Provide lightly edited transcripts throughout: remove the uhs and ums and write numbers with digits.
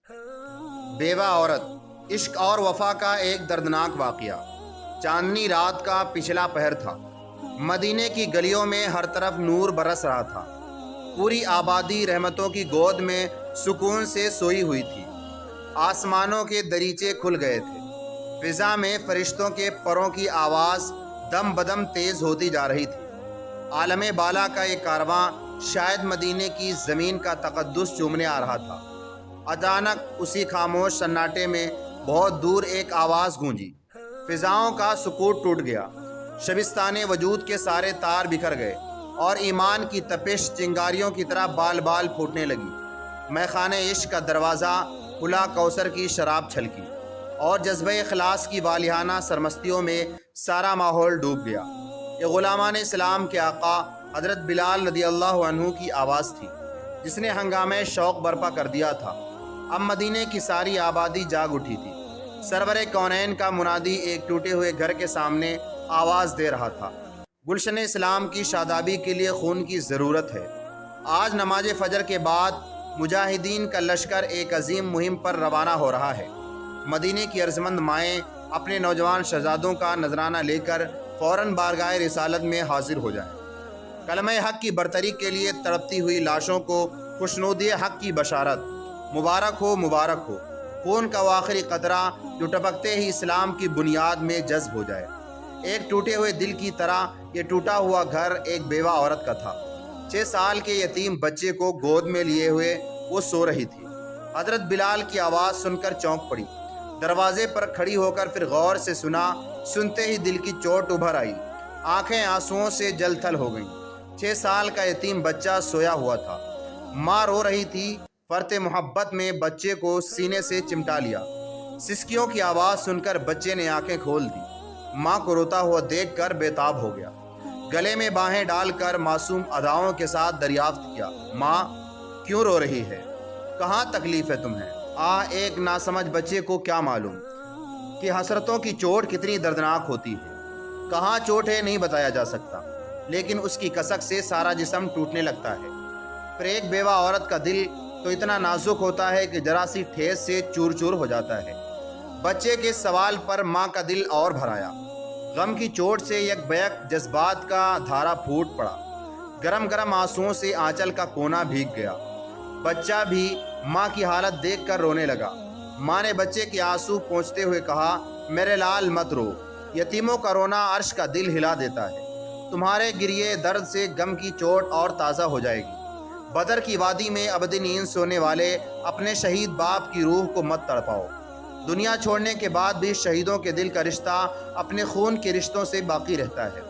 بیوہ عورت، عشق اور وفا کا ایک دردناک واقعہ۔ چاندنی رات کا پچھلا پہر تھا۔ مدینے کی گلیوں میں ہر طرف نور برس رہا تھا۔ پوری آبادی رحمتوں کی گود میں سکون سے سوئی ہوئی تھی۔ آسمانوں کے دریچے کھل گئے تھے۔ فضا میں فرشتوں کے پروں کی آواز دم بدم تیز ہوتی جا رہی تھی۔ عالم بالا کا ایک کارواں شاید مدینے کی زمین کا تقدس چومنے آ رہا تھا۔ اچانک اسی خاموش سناٹے میں بہت دور ایک آواز گونجی۔ فضاؤں کا سکوت ٹوٹ گیا۔ شبستان وجود کے سارے تار بکھر گئے اور ایمان کی تپش چنگاریوں کی طرح بال بال پھوٹنے لگی۔ میخانہ عشق کا دروازہ کھلا، کوثر کی شراب چھلکی اور جذبہ اخلاص کی والہانہ سرمستیوں میں سارا ماحول ڈوب گیا۔ یہ غلامان اسلام کے آقا حضرت بلال رضی اللہ عنہ کی آواز تھی، جس نے ہنگامہ شوق برپا کر دیا تھا۔ اب مدینے کی ساری آبادی جاگ اٹھی تھی۔ سرور کونین کا منادی ایک ٹوٹے ہوئے گھر کے سامنے آواز دے رہا تھا، گلشن اسلام کی شادابی کے لیے خون کی ضرورت ہے۔ آج نماز فجر کے بعد مجاہدین کا لشکر ایک عظیم مہم پر روانہ ہو رہا ہے۔ مدینے کی ارجمند مائیں اپنے نوجوان شہزادوں کا نذرانہ لے کر فوراً بارگاہ رسالت میں حاضر ہو جائیں۔ کلمہ حق کی برتری کے لیے تڑپتی ہوئی لاشوں کو خوشنودی حق کی بشارت۔ مبارک ہو، مبارک ہو، خون کا وہ آخری قطرہ جو ٹپکتے ہی اسلام کی بنیاد میں جذب ہو جائے۔ ایک ٹوٹے ہوئے دل کی طرح یہ ٹوٹا ہوا گھر ایک بیوہ عورت کا تھا۔ 6 سال کے یتیم بچے کو گود میں لیے ہوئے وہ سو رہی تھی۔ حضرت بلال کی آواز سن کر چونک پڑی۔ دروازے پر کھڑی ہو کر پھر غور سے سنا۔ سنتے ہی دل کی چوٹ ابھر آئی، آنکھیں آنسوؤں سے جل تھل ہو گئیں۔ 6 سال کا یتیم بچہ سویا ہوا تھا۔ ماں رو رہی تھی۔ فرط محبت میں بچے کو سینے سے چمٹا لیا۔ سسکیوں کی آواز سن کر بچے نے آنکھیں کھول دی۔ ماں کو روتا ہوا دیکھ کر بے تاب ہو گیا۔ گلے میں باہیں ڈال کر معصوم اداؤں کے ساتھ دریافت کیا، ماں کیوں رو رہی ہے؟ کہاں تکلیف ہے تمہیں؟ ایک ناسمجھ بچے کو کیا معلوم کہ حسرتوں کی چوٹ کتنی دردناک ہوتی ہے۔ کہاں چوٹ ہے نہیں بتایا جا سکتا، لیکن اس کی کسک سے سارا جسم ٹوٹنے لگتا ہے۔ پھر ایک بیوہ عورت کا دل تو اتنا نازک ہوتا ہے کہ ذرا سی ٹھیس سے چور چور ہو جاتا ہے۔ بچے کے سوال پر ماں کا دل اور بھر آیا۔ غم کی چوٹ سے یک بیک جذبات کا دھارا پھوٹ پڑا۔ گرم گرم آنسوؤں سے آنچل کا کونا بھیگ گیا۔ بچہ بھی ماں کی حالت دیکھ کر رونے لگا۔ ماں نے بچے کے آنسو پونچھتے ہوئے کہا، میرے لال مت رو، یتیموں کا رونا عرش کا دل ہلا دیتا ہے۔ تمہارے گریے درد سے غم کی چوٹ اور تازہ ہو جائے گی۔ بدر کی وادی میں ابدی نیند سونے والے اپنے شہید باپ کی روح کو مت تڑپاؤ۔ دنیا چھوڑنے کے بعد بھی شہیدوں کے دل کا رشتہ اپنے خون کے رشتوں سے باقی رہتا ہے۔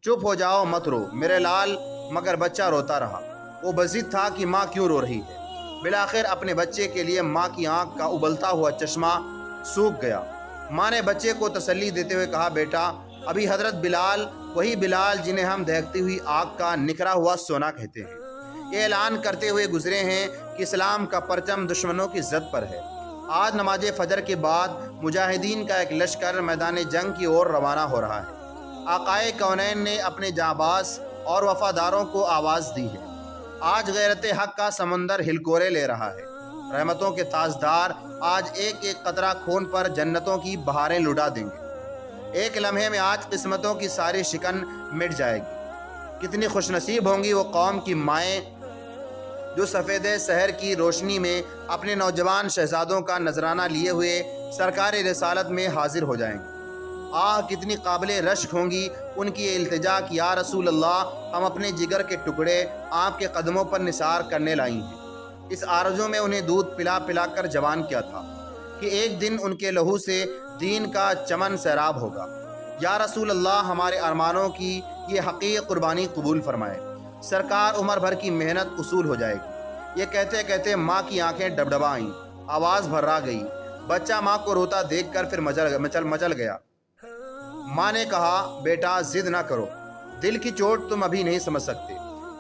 چپ ہو جاؤ، مت رو میرے لال۔ مگر بچہ روتا رہا۔ وہ بضد تھا کہ ماں کیوں رو رہی ہے۔ بالآخر اپنے بچے کے لیے ماں کی آنکھ کا ابلتا ہوا چشمہ سوکھ گیا۔ ماں نے بچے کو تسلی دیتے ہوئے کہا، بیٹا ابھی حضرت بلال، وہی بلال جنہیں ہم دہکتی ہوئی آگ کا نکھرا ہوا سونا کہتے ہیں، یہ اعلان کرتے ہوئے گزرے ہیں کہ اسلام کا پرچم دشمنوں کی زد پر ہے۔ آج نماز فجر کے بعد مجاہدین کا ایک لشکر میدان جنگ کی اور روانہ ہو رہا ہے۔ آقائے کونین نے اپنے جانباز اور وفاداروں کو آواز دی ہے۔ آج غیرت حق کا سمندر ہلکورے لے رہا ہے۔ رحمتوں کے تاجدار آج ایک ایک قطرہ خون پر جنتوں کی بہاریں لٹا دیں گے۔ ایک لمحے میں آج قسمتوں کی ساری شکن مٹ جائے گی۔ کتنی خوش نصیب ہوں گی وہ قوم کی مائیں جو سفید سحر کی روشنی میں اپنے نوجوان شہزادوں کا نذرانہ لیے ہوئے سرکار رسالت میں حاضر ہو جائیں گے۔ کتنی قابل رشک ہوں گی ان کی التجا کہ یا رسول اللہ، ہم اپنے جگر کے ٹکڑے آپ کے قدموں پر نثار کرنے لائی ہیں۔ اس آرزو میں انہیں دودھ پلا پلا کر جوان کیا تھا کہ ایک دن ان کے لہو سے دین کا چمن سیراب ہوگا۔ یا رسول اللہ، ہمارے ارمانوں کی یہ حقیقی قربانی قبول فرمائے۔ سرکار عمر بھر کی محنت اصول ہو جائے گی۔ یہ کہتے کہتے ماں کی آنکھیں ڈبڈبا آئیں، آواز بھرا گئی۔ بچہ ماں کو روتا دیکھ کر پھر مچل گیا۔ ماں نے کہا، بیٹا ضد نہ کرو، دل کی چوٹ تم ابھی نہیں سمجھ سکتے۔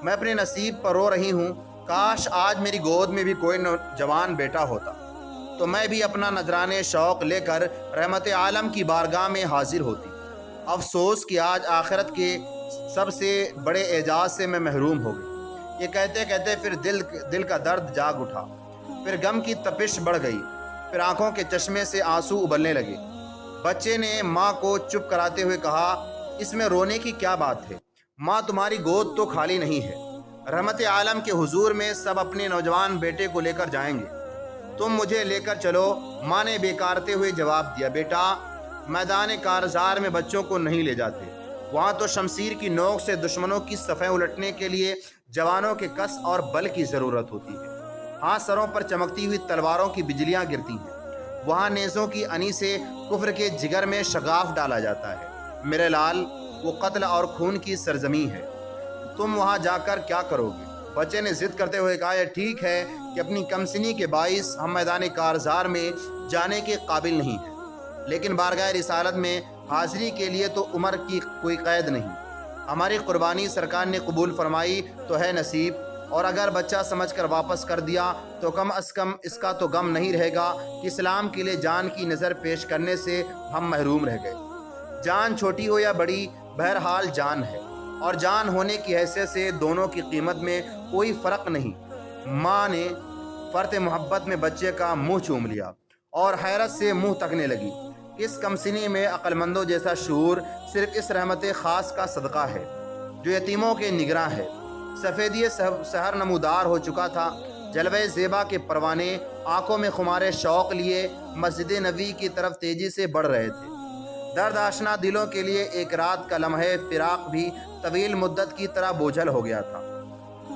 میں اپنے نصیب پر رو رہی ہوں۔ کاش آج میری گود میں بھی کوئی جوان بیٹا ہوتا تو میں بھی اپنا نذرانے شوق لے کر رحمت عالم کی بارگاہ میں حاضر ہوتی۔ افسوس کہ آج آخرت کے سب سے بڑے اعزاز سے میں محروم ہو گئی۔ یہ کہتے کہتے پھر دل کا درد جاگ اٹھا۔ پھر غم کی تپش بڑھ گئی، پھر آنکھوں کے چشمے سے آنسو ابلنے لگے۔ بچے نے ماں کو چپ کراتے ہوئے کہا، اس میں رونے کی کیا بات ہے؟ ماں تمہاری گود تو خالی نہیں ہے۔ رحمت عالم کے حضور میں سب اپنے نوجوان بیٹے کو لے کر جائیں گے، تم مجھے لے کر چلو۔ ماں نے بیکارتے ہوئے جواب دیا، بیٹا میدان کارزار میں بچوں کو نہیں لے جاتے، وہاں تو شمشیر کی نوک سے دشمنوں کی صفیں الٹنے کے لیے جوانوں کے کس اور بل کی ضرورت ہوتی ہے۔ ہاں سروں پر چمکتی ہوئی تلواروں کی بجلیاں گرتی ہیں، وہاں نیزوں کی انی سے کفر کے جگر میں شغاف ڈالا جاتا ہے۔ میرے لال، وہ قتل اور خون کی سرزمین ہے، تم وہاں جا کر کیا کرو گے؟ بچے نے ضد کرتے ہوئے کہا، یہ ٹھیک ہے کہ اپنی کمسنی کے باعث ہم میدان کارزار میں جانے کے قابل نہیں ہیں، لیکن بارگاہ رسالت میں حاضری کے لیے تو عمر کی کوئی قید نہیں۔ ہماری قربانی سرکار نے قبول فرمائی تو ہے نصیب، اور اگر بچہ سمجھ کر واپس کر دیا تو کم از کم اس کا تو غم نہیں رہے گا کہ اسلام کے لیے جان کی نظر پیش کرنے سے ہم محروم رہ گئے۔ جان چھوٹی ہو یا بڑی، بہرحال جان ہے، اور جان ہونے کی حیثیت سے دونوں کی قیمت میں کوئی فرق نہیں۔ ماں نے فرط محبت میں بچے کا منہ چوم لیا اور حیرت سے منہ تکنے لگی۔ اس کمسنی میں عقل مندوں جیسا شعور صرف اس رحمت خاص کا صدقہ ہے جو یتیموں کے نگراں ہے۔ سفیدی سحر نمودار ہو چکا تھا، جلوہ زیبا کے پروانے آنکھوں میں خمار شوق لیے مسجد نبوی کی طرف تیزی سے بڑھ رہے تھے۔ درد آشنا دلوں کے لیے ایک رات کا لمحہ فراق بھی طویل مدت کی طرح بوجھل ہو گیا تھا۔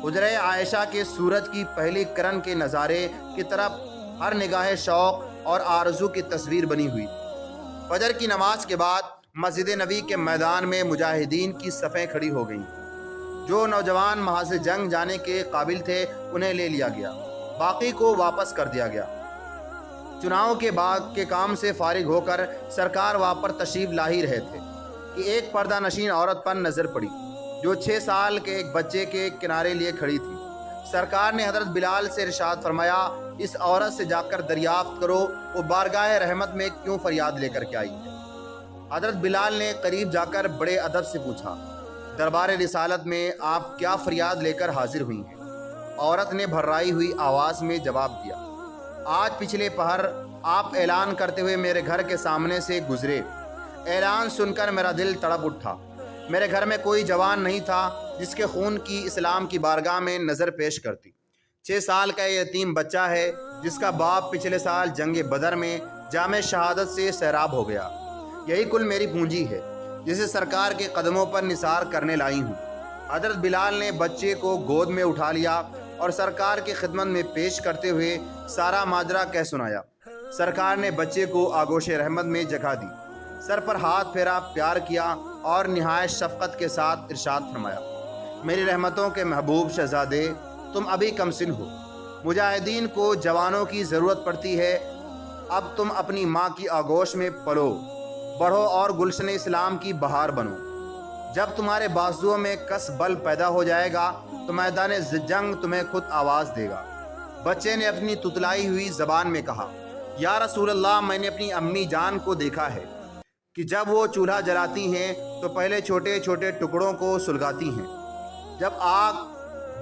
حجرہ عائشہ کے سورج کی پہلی کرن کے نظارے کی طرف ہر نگاہ شوق اور آرزو کی تصویر بنی ہوئی۔ فجر کی نماز کے بعد مسجد نبوی کے میدان میں مجاہدین کی صفیں کھڑی ہو گئیں۔ جو نوجوان محاذ جنگ جانے کے قابل تھے انہیں لے لیا گیا، باقی کو واپس کر دیا گیا۔ چناؤں کے بعد کے کام سے فارغ ہو کر سرکار وہاں پر تشریف لا ہی رہے تھے کہ ایک پردہ نشین عورت پر نظر پڑی جو 6 سال کے ایک بچے کے کنارے لیے کھڑی تھی۔ سرکار نے حضرت بلال سے ارشاد فرمایا، اس عورت سے جا کر دریافت کرو وہ بارگاہ رحمت میں کیوں فریاد لے کر کے آئی ہے۔ حضرت بلال نے قریب جا کر بڑے ادب سے پوچھا، دربار رسالت میں آپ کیا فریاد لے کر حاضر ہوئی ہیں؟ عورت نے بھررائی ہوئی آواز میں جواب دیا، آج پچھلے پہر آپ اعلان کرتے ہوئے میرے گھر کے سامنے سے گزرے۔ اعلان سن کر میرا دل تڑپ اٹھا۔ میرے گھر میں کوئی جوان نہیں تھا جس کے خون کی اسلام کی بارگاہ میں نظر پیش کرتی۔ 6 سال کا یتیم بچہ ہے جس کا باپ پچھلے سال جنگ بدر میں جام شہادت سے سیراب ہو گیا۔ یہی کل میری پونجی ہے جسے سرکار کے قدموں پر نثار کرنے لائی ہوں۔ حضرت بلال نے بچے کو گود میں اٹھا لیا اور سرکار کی خدمت میں پیش کرتے ہوئے سارا ماجرا کہہ سنایا۔ سرکار نے بچے کو آغوش رحمت میں جگہ دی، سر پر ہاتھ پھیرا، پیار کیا اور نہایت شفقت کے ساتھ ارشاد فرمایا، میری رحمتوں کے محبوب شہزادے، تم ابھی کم سن ہو، مجاہدین کو جوانوں کی ضرورت پڑتی ہے، اب تم اپنی ماں کی آغوش میں پلو بڑھو اور گلشن اسلام کی بہار بنو۔ جب تمہارے بازوؤں میں کس بل پیدا ہو جائے گا تو میدان جنگ تمہیں خود آواز دے گا۔ بچے نے اپنی تتلائی ہوئی زبان میں کہا، یا رسول اللہ، میں نے اپنی امی جان کو دیکھا ہے کہ جب وہ چولہا جلاتی ہیں تو پہلے چھوٹے چھوٹے ٹکڑوں کو سلگاتی ہیں، جب آگ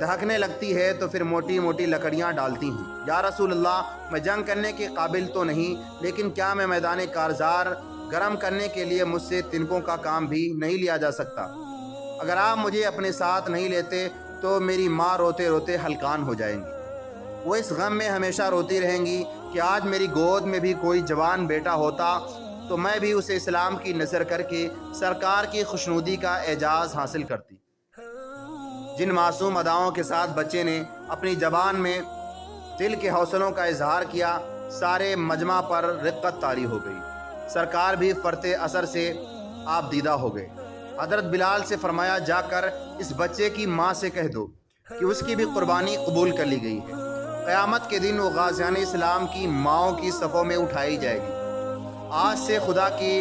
دہکنے لگتی ہے تو پھر موٹی موٹی لکڑیاں ڈالتی ہیں۔ یا رسول اللہ، میں جنگ کرنے کے قابل تو نہیں، لیکن کیا میں میدان کارزار گرم کرنے کے لیے مجھ سے تنکوں کا کام بھی نہیں لیا جا سکتا؟ اگر آپ مجھے اپنے ساتھ نہیں لیتے تو میری ماں روتے روتے ہلکان ہو جائیں گی، وہ اس غم میں ہمیشہ روتی رہیں گی کہ آج میری گود میں بھی کوئی جوان بیٹا ہوتا تو میں بھی اسے اسلام کی نظر کر کے سرکار کی خوشنودی کا اعزاز حاصل کرتی۔ جن معصوم اداؤں کے ساتھ بچے نے اپنی زبان میں دل کے حوصلوں کا اظہار کیا، سارے مجمع پر رقت طاری ہو گئی۔ سرکار بھی فرط اثر سے آپ دیدہ ہو گئے۔ حضرت بلال سے فرمایا، جا کر اس بچے کی ماں سے کہہ دو کہ اس کی بھی قربانی قبول کر لی گئی ہے، قیامت کے دن وہ غازیان اسلام کی ماؤں کی صفوں میں اٹھائی جائے گی۔ آج سے خدا کی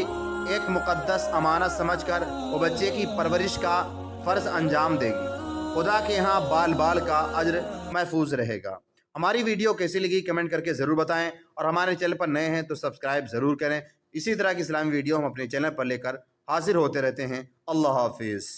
ایک مقدس امانت سمجھ کر وہ بچے کی پرورش کا فرض انجام دے گی، خدا کے ہاں بال بال کا اجر محفوظ رہے گا۔ ہماری ویڈیو کیسی لگی کمنٹ کر کے ضرور بتائیں، اور ہمارے چینل پر نئے ہیں تو سبسکرائب ضرور کریں۔ اسی طرح کی اسلامی ویڈیو ہم اپنے چینل پر لے کر حاضر ہوتے رہتے ہیں۔ اللہ حافظ۔